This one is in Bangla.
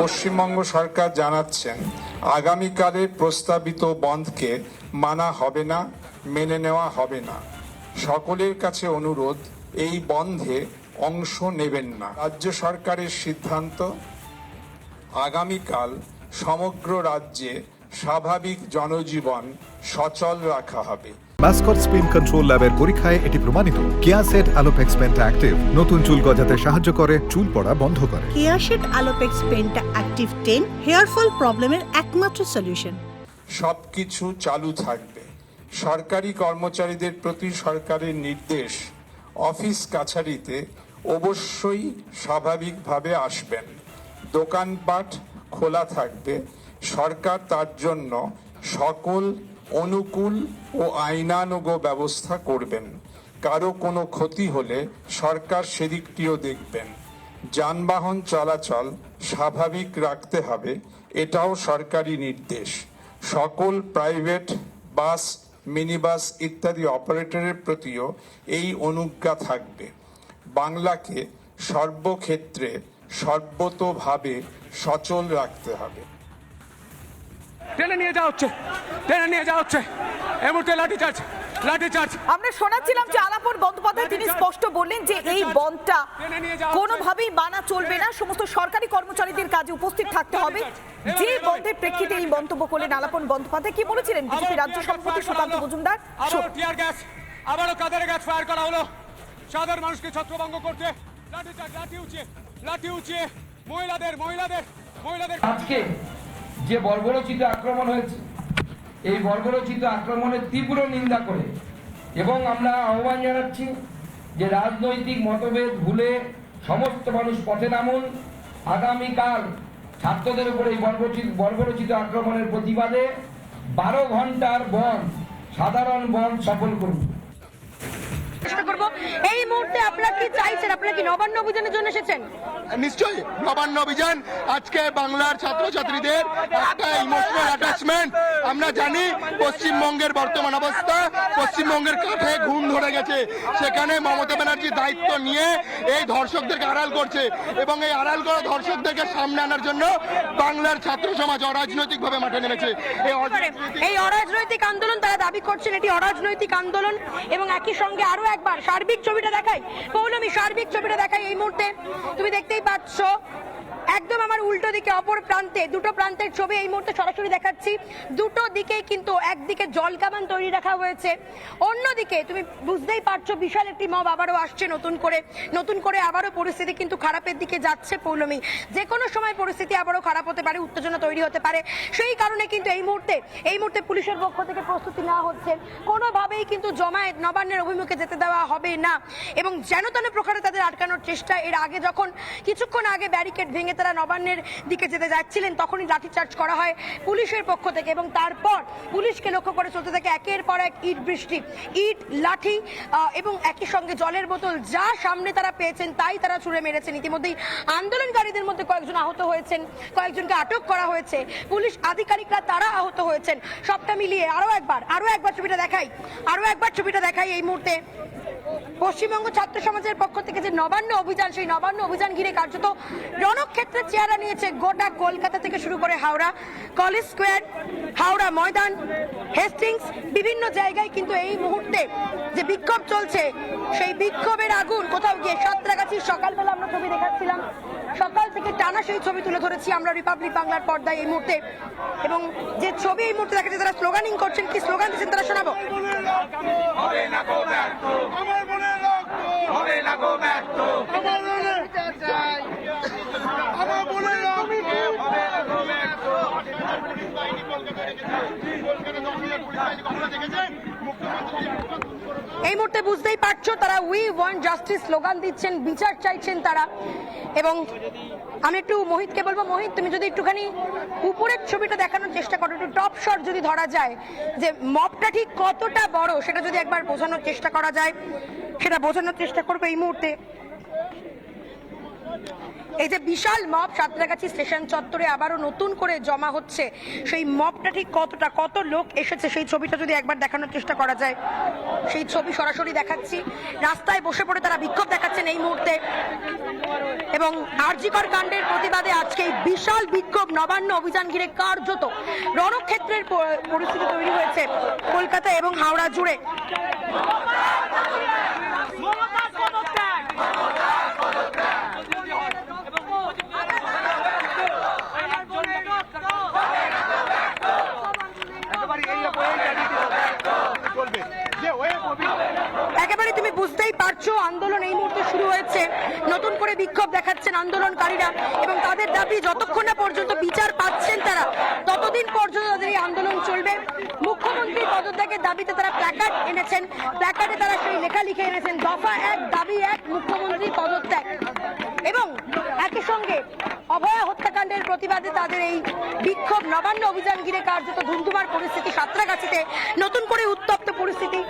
পশ্চিমবঙ্গ সরকার জানাচ্ছেন আগামীকালের প্রস্তাবিত বন্ধকে মানা হবে না, মেনে নেওয়া হবে না। সকলের কাছে অনুরোধ, এই বন্ধে অংশ নেবেন না। রাজ্য সরকারের সিদ্ধান্ত, আগামীকাল সমগ্র রাজ্যে স্বাভাবিক জনজীবন সচল রাখা হবে। মাস্কট স্পিন কন্ট্রোল ল্যাবের পরীক্ষায় এটি প্রমাণিত। কেয়াসেট আলোপেক্স পেন্টা অ্যাক্টিভ নতুন চুল গজাতে সাহায্য করে, চুল পড়া বন্ধ করে। Keya Seth Alopex penta active 10 hair fall প্রবলেমের একমাত্র সলিউশন। সবকিছু চালু থাকবে। সরকারি কর্মচারীদের প্রতি সরকারের নির্দেশ, অফিস কাছারিতে অবশ্যই স্বাভাবিকভাবে আসবেন। দোকানপাট খোলা থাকবে। সরকার তার জন্য সকল অনুকূল ও আইনানুগ ব্যবস্থা করবেন। কারো কোনো ক্ষতি হলে সরকার সেদিকটিও দেখবেন। যানবাহন চলাচল স্বাভাবিক রাখতে হবে, এটাও সরকারি নির্দেশ। সকল প্রাইভেট বাস, মিনি বাস ইত্যাদি অপারেটরের প্রতিও এই অনুজ্ঞা থাকবে। বাংলাকে সর্বক্ষেত্রে সর্বতোভাবে সচল রাখতে হবে। টেনে নিয়ে যাওয়া হচ্ছে এই মুহূর্তে লাঠিচার্জ। আমরা শোনাচ্ছিলাম যে আলাপন বন্দ্যোপাধ্যায় তিনি স্পষ্ট বললেন যে এই বন্ধটা কোনোভাবেই মানা চলবে না, সমস্ত সরকারি কর্মচারীদের কাজে উপস্থিত থাকতে হবে। যে বন্ধের প্রেক্ষিতে এই মন্তব্য করলেন আলাপন বন্দ্যোপাধ্যায়, কি বলেছিলেন বিজেপি রাজ্য সভাপতি সুকান্ত মজুমদার? আবারও কাঁদানে গ্যাস ফায়ার করা হলো সাধারণ মানুষকে ছত্রভঙ্গ করতে। লাঠি উঁচিয়ে মহিলাদের আজকে যে বর্বরোচিত আক্রমণ হয়েছে, এই বর্বরোচিত আক্রমণের তীব্র নিন্দা করে এবং আমরা আহ্বান জানাচ্ছি যে রাজনৈতিক মতভেদ ভুলে সমস্ত মানুষ পথে নামুন। আগামীকাল ছাত্রদের উপরে এই বর্বরোচিত আক্রমণের প্রতিবাদে 12 ঘন্টার বন্ধ, সাধারণ বন্ধ সফল করুন। এই মুহূর্তে আপনারা কি চাইছেন? আপনারা কি নবান্ন অভিযানের জন্য এসেছেন? নিশ্চয়ই নবান্ন অভিযান আজকে বাংলার ছাত্রছাত্রীদের একটা ইমোশনাল অ্যাটাচমেন্ট। আমরা জানি পশ্চিমবঙ্গের বর্তমান অবস্থা, পশ্চিমবঙ্গের কাঁধে ঘুম ধরে গেছে। সেখানে মমতা ব্যানার্জি দায়িত্ব নিয়ে এই ধর্ষকদেরকে আড়াল করছে এবং এই আড়াল করা ধর্ষকদেরকে সামনে আনার জন্য বাংলার ছাত্র সমাজ অরাজনৈতিকভাবে মাঠে নেমেছে। এই অরাজনৈতিক আন্দোলন তারা দাবি করছেন এটি অরাজনৈতিক আন্দোলন। এবং একই সঙ্গে আরো একবার সার্বিক ছবিটা দেখাই, পৌলমী সার্বিক ছবিটা দেখাই। এই মুহূর্তে তুমি দেখতেই পাচ্ছ একদম আমার উল্টো দিকে অপর প্রান্তে দুটো প্রান্তের ছবি এই মুহূর্তে সরাসরি দেখাচ্ছি। দুটো দিকেই কিন্তু একদিকে জল কামান তৈরি রাখা হয়েছে, অন্যদিকে তুমি বুঝতেই পারছো বিশাল একটি মব আবারও আসছে নতুন করে আবারও পরিস্থিতি কিন্তু খারাপের দিকে যাচ্ছে। পৌলমী, যে কোনো সময় পরিস্থিতি আবারও খারাপ হতে পারে, উত্তেজনা তৈরি হতে পারে। সেই কারণে কিন্তু এই মুহূর্তে পুলিশের পক্ষ থেকে প্রস্তুতি নেওয়া হচ্ছে। কোনোভাবেই কিন্তু জমায়েত নবান্নের অভিমুখে যেতে দেওয়া হবে না এবং যেন তেন প্রকারে তাদের আটকানোর চেষ্টা। এর আগে যখন কিছুক্ষণ আগে ব্যারিকেড ভেঙে তারা নবান্নের দিকে যেতে যাচ্ছিলেন তখনই লাঠিচার্জ করা হয় পুলিশের পক্ষ থেকে এবং তারপর পুলিশকে লক্ষ্য করে চলতে থাকে একের পর এক ইট বৃষ্টি, ইট, লাঠি এবং একই সঙ্গে জলের বোতল। যা সামনে তারা পেয়েছেন তাই তারা ছুড়ে মেরেছেন। ইতিমধ্যেই আন্দোলনকারীদের মধ্যে কয়েকজন আহত হয়েছেন, কয়েকজনকে আটক করা হয়েছে, পুলিশ আধিকারিকরা তারা আহত হয়েছেন। সবটা মিলিয়ে আরো একবার ছবিটা দেখাই। এই মুহূর্তে পশ্চিমবঙ্গ ছাত্র সমাজের পক্ষ থেকে যে নবান্ন অভিযান, সেই নবান্ন অভিযান ঘিরে কার্যত রণক্ষেত্রে চেহারা নিয়েছে গোটা কলকাতা থেকে শুরু করে Howrah, college square, Howrah Maidan, Hastings, বিভিন্ন জায়গায় কিন্তু এই মুহূর্তে যে বিক্ষোভ চলছে সেই বিক্ষোভের আগুন কোথাও গিয়ে সাঁতরাগাছির সকালবেলা আমরা ছবি দেখাচ্ছিলাম, সকাল থেকে টানা সেই ছবি তুলে ধরেছি আমরা রিপাবলিক বাংলার পর্দায় এই মুহূর্তে। এবং যে ছবি এই মুহূর্তে দেখাচ্ছে তারা স্লোগানিং করছেন, কি স্লোগান দিচ্ছেন তারা শোনাবো। এই মুহূর্তে বুঝতেই পারছো তারা উই ওয়ান্ট জাস্টিস স্লোগান দিচ্ছেন, বিচার চাইছেন তারা। এবং আমি একটু মোহিতকে বলবো, মোহিত তুমি যদি একটুখানি উপরের ছবিটা দেখানোর চেষ্টা করো, একটু টপ শট যদি ধরা যায় যে মবটা ঠিক কতটা বড় সেটা যদি একবার বোঝানোর চেষ্টা করা যায়, সেটা বোঝানোর চেষ্টা করবো এই মুহূর্তে। এই যে বিশাল মব সাঁতরাগাছি স্টেশন চত্বরে আবারও নতুন করে জমা হচ্ছে, সেই মবটা ঠিক কত লোক এসেছে সেই ছবিটা যদি একবার দেখানোর চেষ্টা করা যায়। সেই ছবি সরাসরি দেখাচ্ছি। রাস্তায় বসে পড়ে তারা বিক্ষোভ দেখাচ্ছেন এই মুহূর্তে, এবং আরজিকর কাণ্ডের প্রতিবাদে আজকে এই বিশাল বিক্ষোভ নবান্ন অভিযান ঘিরে কার্যত রণক্ষেত্রের পরিস্থিতি তৈরি হয়েছে কলকাতা এবং হাওড়া জুড়ে। একেবারে তুমি বুঝতেই পারছো আন্দোলন এই মুহূর্তে শুরু হয়েছে। নতুন করে বিক্ষোভ দেখাচ্ছেন আন্দোলনকারীরা এবং তাদের দাবি যতক্ষণ না পর্যন্ত বিচার পাচ্ছেন তারা, ততদিন পর্যন্ত তাদের এই আন্দোলন চলবে। মুখ্যমন্ত্রীর পদত্যাগের দাবিতে তারা প্ল্যাকার্ড এনেছেন, প্ল্যাকার্ডে তারা সেই লেখা লিখে এনেছেন দফা 1 দাবি 1 মুখ্যমন্ত্রীর পদত্যাগ, এবং একই সঙ্গে অভয়া হত্যাকাণ্ডের প্রতিবাদে তাদের এই বিক্ষোভ নবান্ন অভিযান ঘিরে কার্যত ধুমধুমার পরিস্থিতি। সাঁতরাগাছিতে নতুন করে উত্তপ্ত পরিস্থিতি।